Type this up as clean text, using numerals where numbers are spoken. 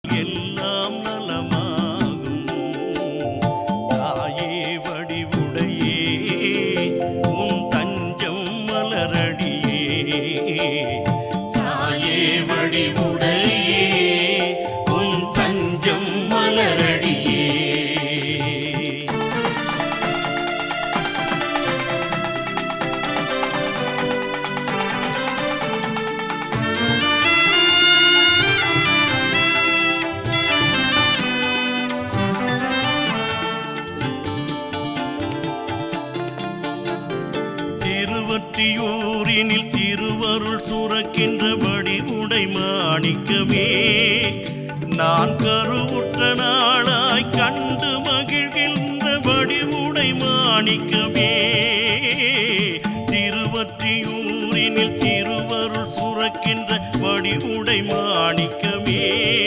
எல்லாம் நலமாகும். தாயே வடிவுடையே உன் தஞ்சம் மலரடியே. தாயே வடிவுடையே உன் தஞ்சம் மலரடியே. திருவொற்றியூரினில் திருவருள் சுரக்கின்ற வடிவுடை மாணிக்கமே, நான் கருவுற்ற